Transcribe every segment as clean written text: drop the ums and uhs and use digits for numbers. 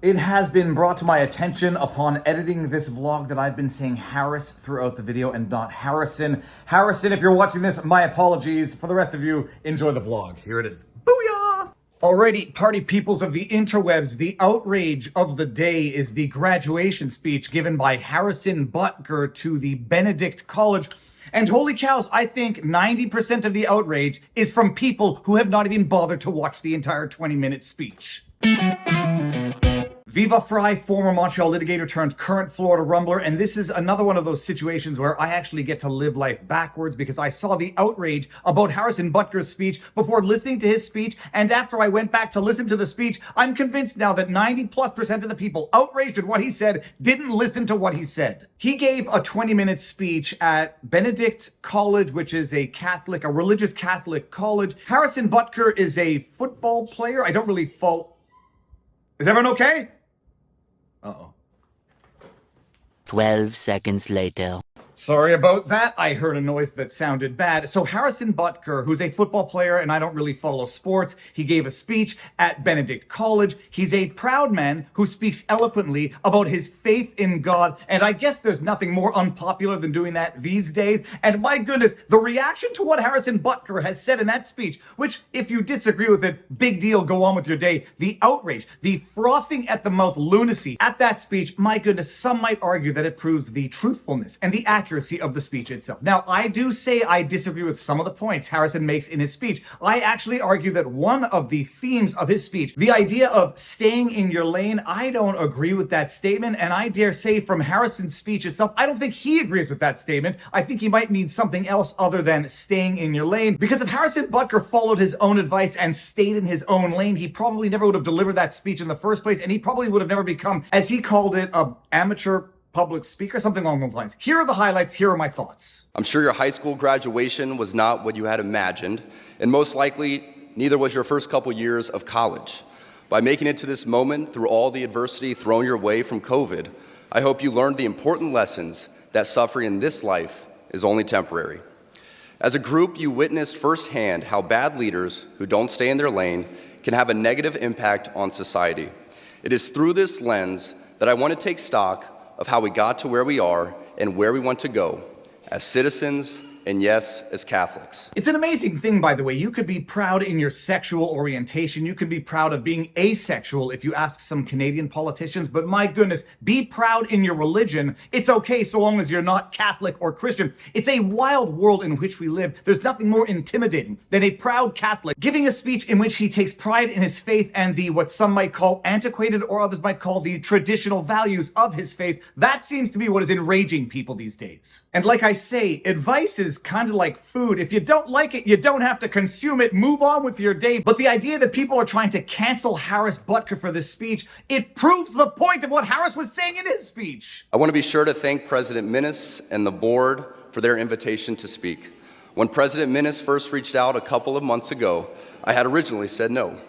It has been brought to my attention upon editing this vlog that I've been saying Harris throughout the video and not Harrison. Harrison, if you're watching this, my apologies. For the rest of you, enjoy the vlog. Here it is. Booyah! Alrighty, party peoples of the interwebs, the outrage of the day is the graduation speech given by Harrison Butker to the Benedict College. And holy cows, I think 90% of the outrage is from people who have not even bothered to watch the entire 20-minute speech. Viva Fry, former Montreal litigator turned current Florida rumbler, and this is another one of those situations where I actually get to live life backwards because I saw the outrage about Harrison Butker's speech before listening to his speech, and after I went back to listen to the speech, I'm convinced now that 90+% of the people outraged at what he said didn't listen to what he said. He gave a 20-minute speech at Benedict College, which is a religious Catholic college. Harrison Butker is a football player. I don't really follow. Is everyone okay? Uh-oh. 12 seconds later. Sorry about that. I heard a noise that sounded bad. So Harrison Butker, who's a football player, and I don't really follow sports, he gave a speech at Benedict College. He's a proud man who speaks eloquently about his faith in God, and I guess there's nothing more unpopular than doing that these days. And my goodness, the reaction to what Harrison Butker has said in that speech, which, if you disagree with it, big deal, go on with your day. The outrage, the frothing at the mouth lunacy at that speech, my goodness, some might argue that it proves the truthfulness and the accuracy of the speech itself. Now, I do say I disagree with some of the points Harrison makes in his speech. I actually argue that one of the themes of his speech, the idea of staying in your lane, I don't agree with that statement, and I dare say from Harrison's speech itself, I don't think he agrees with that statement. I think he might mean something else other than staying in your lane, because if Harrison Butker followed his own advice and stayed in his own lane, he probably never would have delivered that speech in the first place, and he probably would have never become, as he called it, an amateur public speaker, something along those lines. Here are the highlights. Here are my thoughts. I'm sure your high school graduation was not what you had imagined, and most likely, neither was your first couple years of college. By making it to this moment through all the adversity thrown your way from COVID, I hope you learned the important lessons that suffering in this life is only temporary. As a group, you witnessed firsthand how bad leaders who don't stay in their lane can have a negative impact on society. It is through this lens that I want to take stock of how we got to where we are and where we want to go as citizens and yes, as Catholics. It's an amazing thing, by the way. You could be proud in your sexual orientation. You could be proud of being asexual if you ask some Canadian politicians. But my goodness, be proud in your religion. It's okay so long as you're not Catholic or Christian. It's a wild world in which we live. There's nothing more intimidating than a proud Catholic giving a speech in which he takes pride in his faith and the, what some might call antiquated or others might call the traditional values of his faith. That seems to be what is enraging people these days. And like I say, advice is kind of like food. If you don't like it, you don't have to consume it. Move on with your day. But the idea that people are trying to cancel Harris Butker for this speech, it proves the point of what Harris was saying in his speech. I want to be sure to thank President Minnis and the board for their invitation to speak. When President Minnis first reached out a couple of months ago, I had originally said no.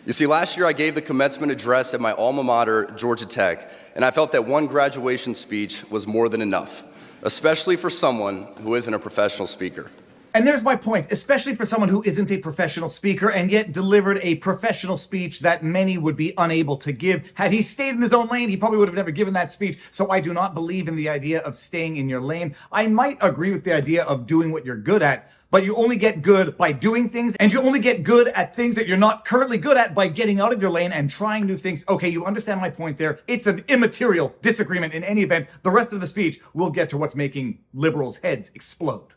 You see, last year I gave the commencement address at my alma mater, Georgia Tech, and I felt that one graduation speech was more than enough, especially for someone who isn't a professional speaker. And there's my point, especially for someone who isn't a professional speaker and yet delivered a professional speech that many would be unable to give. Had he stayed in his own lane, he probably would have never given that speech. So I do not believe in the idea of staying in your lane. I might agree with the idea of doing what you're good at, but you only get good by doing things, and you only get good at things that you're not currently good at by getting out of your lane and trying new things. Okay, you understand my point there. It's an immaterial disagreement in any event. The rest of the speech, we'll get to what's making liberals' heads explode.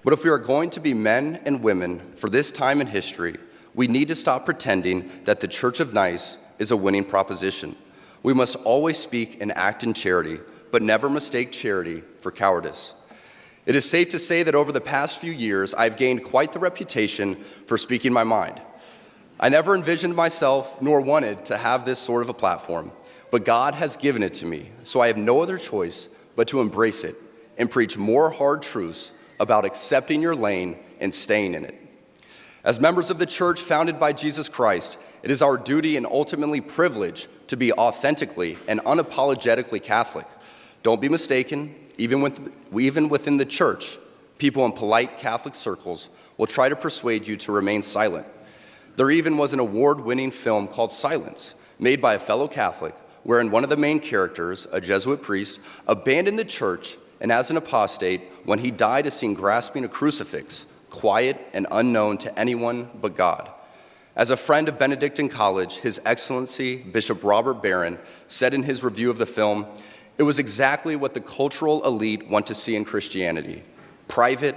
But if we are going to be men and women for this time in history, we need to stop pretending that the Church of Nice is a winning proposition. We must always speak and act in charity, but never mistake charity for cowardice. It is safe to say that over the past few years, I've gained quite the reputation for speaking my mind. I never envisioned myself nor wanted to have this sort of a platform, but God has given it to me, so I have no other choice but to embrace it and preach more hard truths about accepting your lane and staying in it. As members of the church founded by Jesus Christ, it is our duty and ultimately privilege to be authentically and unapologetically Catholic. Don't be mistaken, even within the church, people in polite Catholic circles will try to persuade you to remain silent. There even was an award-winning film called Silence, made by a fellow Catholic, wherein one of the main characters, a Jesuit priest, abandoned the church and as an apostate, when he died, is seen grasping a crucifix, quiet and unknown to anyone but God. As a friend of Benedictine College, His Excellency Bishop Robert Barron said in his review of the film, "It was exactly what the cultural elite want to see in Christianity: private,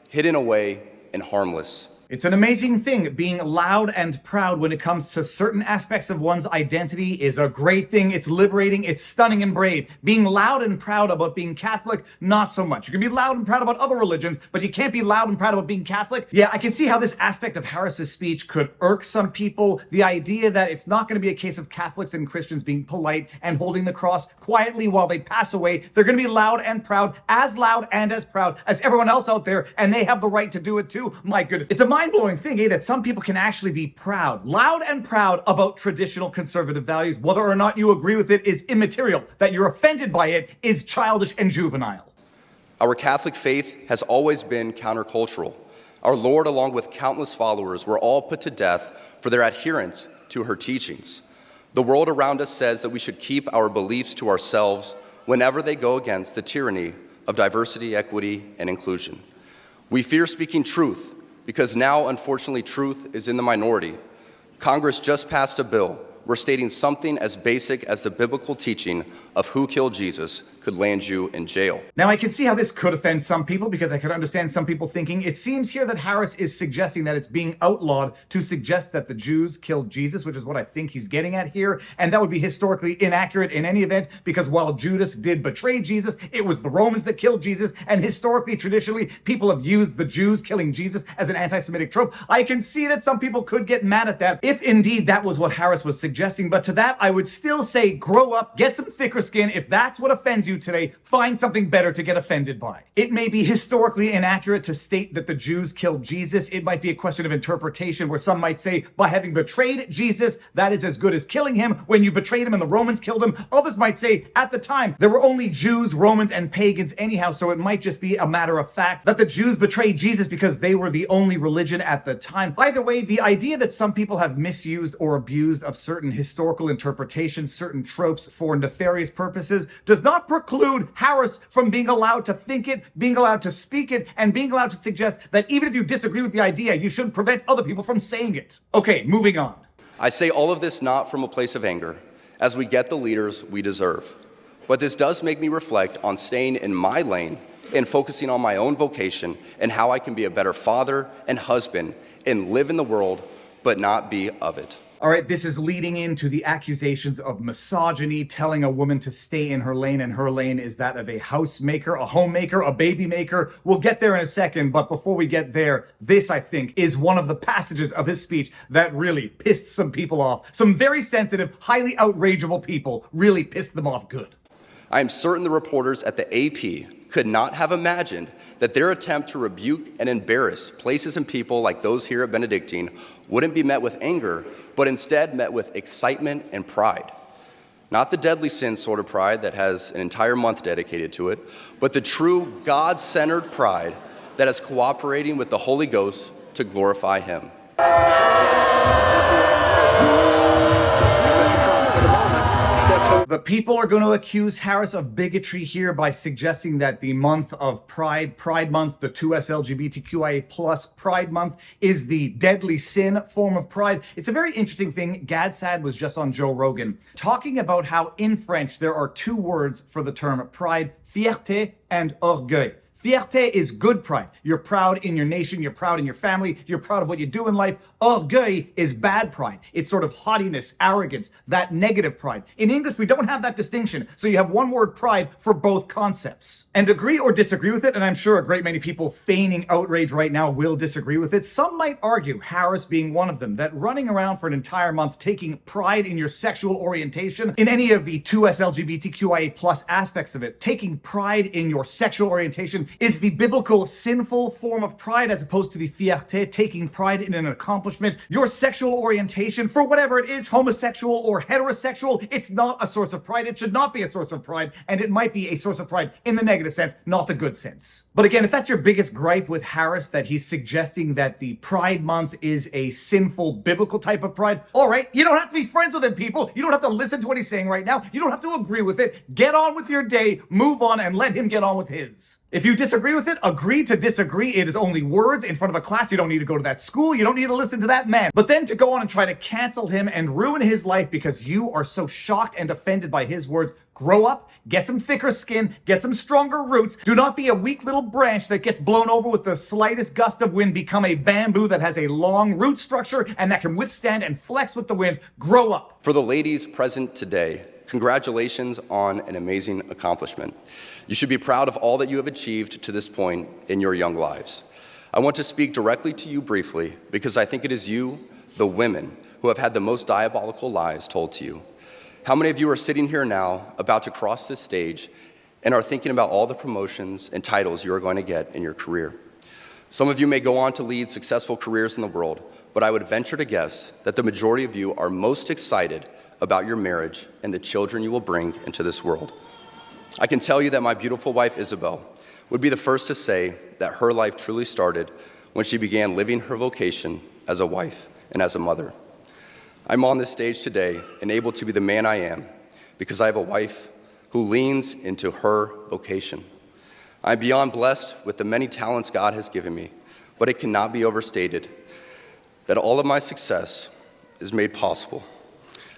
hidden away, and harmless." It's an amazing thing. Being loud and proud when it comes to certain aspects of one's identity is a great thing. It's liberating. It's stunning and brave. Being loud and proud about being Catholic, not so much. You can be loud and proud about other religions, but you can't be loud and proud about being Catholic. Yeah, I can see how this aspect of Harris's speech could irk some people. The idea that it's not going to be a case of Catholics and Christians being polite and holding the cross quietly while they pass away. They're going to be loud and proud and as proud as everyone else out there, and they have the right to do it too. My goodness. It's a mind-blowing thing, that some people can actually be proud, loud and proud about traditional conservative values. Whether or not you agree with it is immaterial. That you're offended by it is childish and juvenile. Our Catholic faith has always been countercultural. Our Lord, along with countless followers, were all put to death for their adherence to her teachings. The world around us says that we should keep our beliefs to ourselves whenever they go against the tyranny of diversity, equity, and inclusion. We fear speaking truth, because now, unfortunately, truth is in the minority. Congress just passed a bill where stating something as basic as the biblical teaching of who killed Jesus could land you in jail. Now, I can see how this could offend some people, because I could understand some people thinking, it seems here that Harris is suggesting that it's being outlawed to suggest that the Jews killed Jesus, which is what I think he's getting at here. And that would be historically inaccurate in any event, because while Judas did betray Jesus, it was the Romans that killed Jesus. And historically, traditionally, people have used the Jews killing Jesus as an anti-Semitic trope. I can see that some people could get mad at that if indeed that was what Harris was suggesting. But to that, I would still say, grow up, get some thicker skin. If that's what offends you today, find something better to get offended by. It may be historically inaccurate to state that the Jews killed Jesus. It might be a question of interpretation, where some might say, by having betrayed Jesus, that is as good as killing him when you betrayed him and the Romans killed him. Others might say, at the time, there were only Jews, Romans, and pagans anyhow, so it might just be a matter of fact that the Jews betrayed Jesus because they were the only religion at the time. Either way, the idea that some people have misused or abused of certain historical interpretations, certain tropes for nefarious purposes, does not preclude Harris from being allowed to think it, being allowed to speak it, and being allowed to suggest that even if you disagree with the idea, you shouldn't prevent other people from saying it. Okay, moving on. I say all of this not from a place of anger, as we get the leaders we deserve. But this does make me reflect on staying in my lane and focusing on my own vocation and how I can be a better father and husband and live in the world, but not be of it. All right, this is leading into the accusations of misogyny, telling a woman to stay in her lane, and her lane is that of a housemaker, a homemaker, a baby maker. We'll get there in a second, but before we get there, this, I think, is one of the passages of his speech that really pissed some people off. Some very sensitive, highly outrageable people really pissed them off good. I am certain the reporters at the AP could not have imagined that their attempt to rebuke and embarrass places and people like those here at Benedictine wouldn't be met with anger, but instead met with excitement and pride. Not the deadly sin sort of pride that has an entire month dedicated to it, but the true God-centered pride that is cooperating with the Holy Ghost to glorify Him. The people are going to accuse Harris of bigotry here by suggesting that the month of Pride, Pride Month, the 2S LGBTQIA plus Pride Month, is the deadly sin form of pride. It's a very interesting thing. Gad Saad was just on Joe Rogan talking about how in French there are two words for the term pride: fierté and orgueil. Fierté is good pride. You're proud in your nation, you're proud in your family, you're proud of what you do in life. Orgueil is bad pride. It's sort of haughtiness, arrogance, that negative pride. In English, we don't have that distinction, so you have one word pride for both concepts. And agree or disagree with it, and I'm sure a great many people feigning outrage right now will disagree with it. Some might argue, Harris being one of them, that running around for an entire month taking pride in your sexual orientation, in any of the 2S LGBTQIA plus aspects of it, taking pride in your sexual orientation is the biblical sinful form of pride as opposed to the fierté, taking pride in an accomplishment. Your sexual orientation, for whatever it is, homosexual or heterosexual, it's not a source of pride. It should not be a source of pride, and it might be a source of pride in the negative sense, not the good sense. But again, if that's your biggest gripe with Harris, that he's suggesting that the Pride Month is a sinful biblical type of pride, all right, you don't have to be friends with him, people. You don't have to listen to what he's saying right now. You don't have to agree with it. Get on with your day, move on, and let him get on with his. If you disagree with it, agree to disagree. It is only words in front of a class. You don't need to go to that school. You don't need to listen to that man. But then to go on and try to cancel him and ruin his life because you are so shocked and offended by his words, grow up, get some thicker skin, get some stronger roots. Do not be a weak little branch that gets blown over with the slightest gust of wind. Become a bamboo that has a long root structure and that can withstand and flex with the wind. Grow up. For the ladies present today, congratulations on an amazing accomplishment. You should be proud of all that you have achieved to this point in your young lives. I want to speak directly to you briefly because I think it is you, the women, who have had the most diabolical lies told to you. How many of you are sitting here now, about to cross this stage, and are thinking about all the promotions and titles you are going to get in your career? Some of you may go on to lead successful careers in the world, but I would venture to guess that the majority of you are most excited about your marriage and the children you will bring into this world. I can tell you that my beautiful wife, Isabel, would be the first to say that her life truly started when she began living her vocation as a wife and as a mother. I'm on this stage today and able to be the man I am because I have a wife who leans into her vocation. I'm beyond blessed with the many talents God has given me, but it cannot be overstated that all of my success is made possible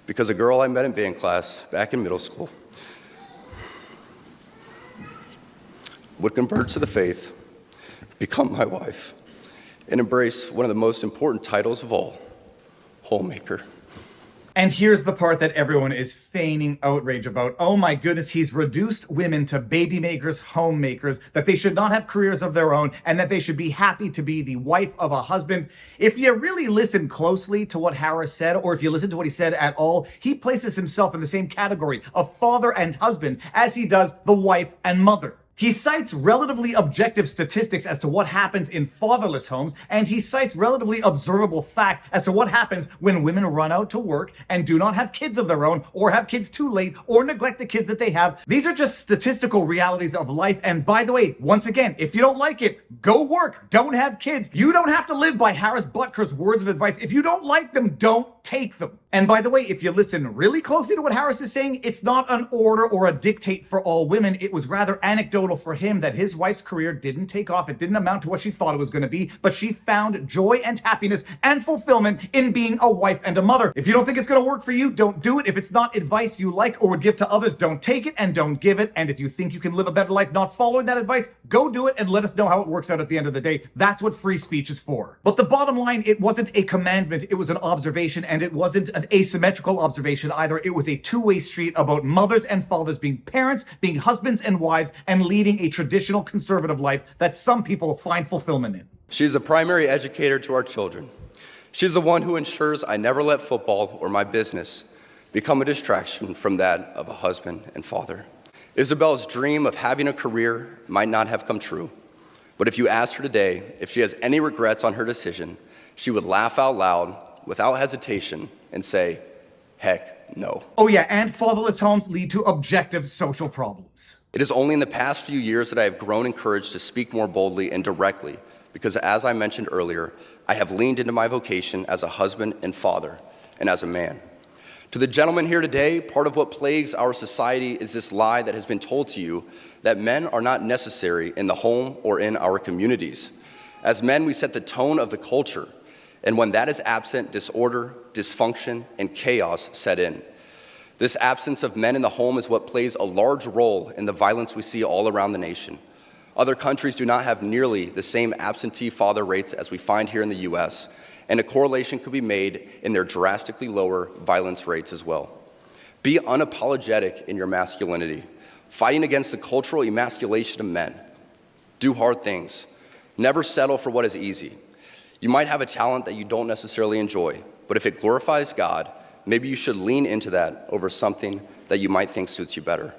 because a girl I met in band class back in middle school would convert to the faith, become my wife, and embrace one of the most important titles of all, homemaker. And here's the part that everyone is feigning outrage about. Oh my goodness, he's reduced women to baby makers, homemakers, that they should not have careers of their own, and that they should be happy to be the wife of a husband. If you really listen closely to what Harris said, or if you listen to what he said at all, he places himself in the same category of father and husband as he does the wife and mother. He cites relatively objective statistics as to what happens in fatherless homes, and he cites relatively observable fact as to what happens when women run out to work and do not have kids of their own, or have kids too late, or neglect the kids that they have. These are just statistical realities of life. And by the way, once again, if you don't like it, go work, don't have kids. You don't have to live by Harris Butker's words of advice. If you don't like them, don't take them. And by the way, if you listen really closely to what Harris is saying, it's not an order or a dictate for all women. It was rather anecdotal for him that his wife's career didn't take off. It didn't amount to what she thought it was going to be, but she found joy and happiness and fulfillment in being a wife and a mother. If you don't think it's going to work for you, don't do it. If it's not advice you like or would give to others, don't take it and don't give it. And if you think you can live a better life not following that advice, go do it and let us know how it works out at the end of the day. That's what free speech is for. But the bottom line, it wasn't a commandment, it was an observation, and it wasn't an asymmetrical observation either. It was a two-way street about mothers and fathers being parents, being husbands and wives, and leading a traditional conservative life that some people find fulfillment in. She's the primary educator to our children. She's the one who ensures I never let football or my business become a distraction from that of a husband and father. Isabel's dream of having a career might not have come true, but if you asked her today if she has any regrets on her decision, she would laugh out loud without hesitation and say, heck no. Oh yeah, and fatherless homes lead to objective social problems. It is only in the past few years that I have grown encouraged to speak more boldly and directly, because as I mentioned earlier, I have leaned into my vocation as a husband and father, and as a man. To the gentlemen here today, part of what plagues our society is this lie that has been told to you that men are not necessary in the home or in our communities. As men, we set the tone of the culture, and when that is absent, disorder, dysfunction, and chaos set in. This absence of men in the home is what plays a large role in the violence we see all around the nation. Other countries do not have nearly the same absentee father rates as we find here in the US, and a correlation could be made in their drastically lower violence rates as well. Be unapologetic in your masculinity, fighting against the cultural emasculation of men. Do hard things. Never settle for what is easy. You might have a talent that you don't necessarily enjoy, but if it glorifies God, maybe you should lean into that over something that you might think suits you better.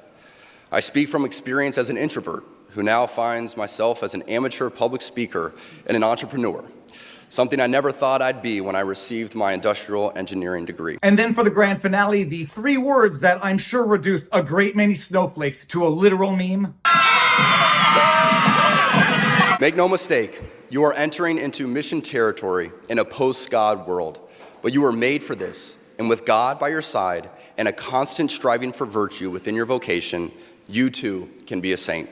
I speak from experience as an introvert who now finds myself as an amateur public speaker and an entrepreneur, something I never thought I'd be when I received my industrial engineering degree. And then for the grand finale, the 3 words that I'm sure reduced a great many snowflakes to a literal meme. Make no mistake, you are entering into mission territory in a post-God world, but you were made for this, and with God by your side and a constant striving for virtue within your vocation, you too can be a saint.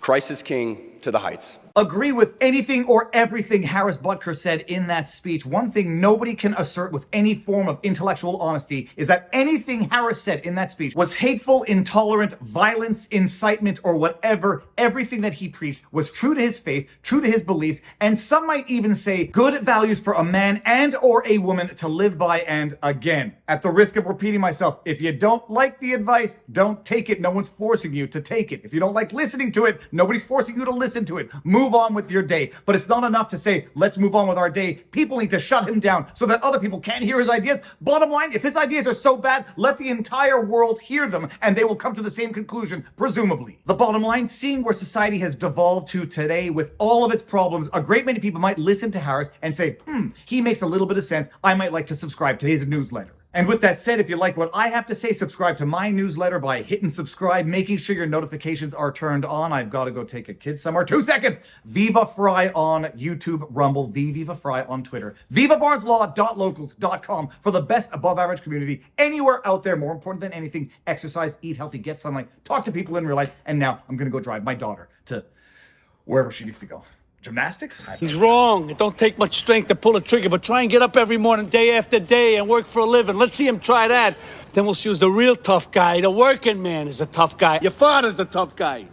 Christ is King to the heights. Agree with anything or everything Harris Butker said in that speech. One thing nobody can assert with any form of intellectual honesty is that anything Harris said in that speech was hateful, intolerant, violence, incitement, or whatever. Everything that he preached was true to his faith, true to his beliefs, and some might even say good values for a man and or a woman to live by. And again, at the risk of repeating myself, if you don't like the advice, don't take it. No one's forcing you to take it. If you don't like listening to it, nobody's forcing you to listen to it. Move on with your day. But it's not enough to say, let's move on with our day. People need to shut him down so that other people can't hear his ideas. Bottom line, if his ideas are so bad, let the entire world hear them and they will come to the same conclusion, presumably. The bottom line, seeing where society has devolved to today with all of its problems, a great many people might listen to Harris and say, he makes a little bit of sense. I might like to subscribe to his newsletter. And with that said, if you like what I have to say, subscribe to my newsletter by hitting subscribe, making sure your notifications are turned on. I've got to go take a kid somewhere. 2 seconds. Viva Fry on YouTube, Rumble, the Viva Fry on Twitter. VivaBarnesLaw.locals.com for the best above average community anywhere out there. More important than anything, exercise, eat healthy, get sunlight, talk to people in real life. And now I'm going to go drive my daughter to wherever she needs to go. Gymnastics? He's wrong. It don't take much strength to pull a trigger, but try and get up every morning, day after day, and work for a living. Let's see him try that. Then we'll see who's the real tough guy. The working man is the tough guy. Your father's the tough guy.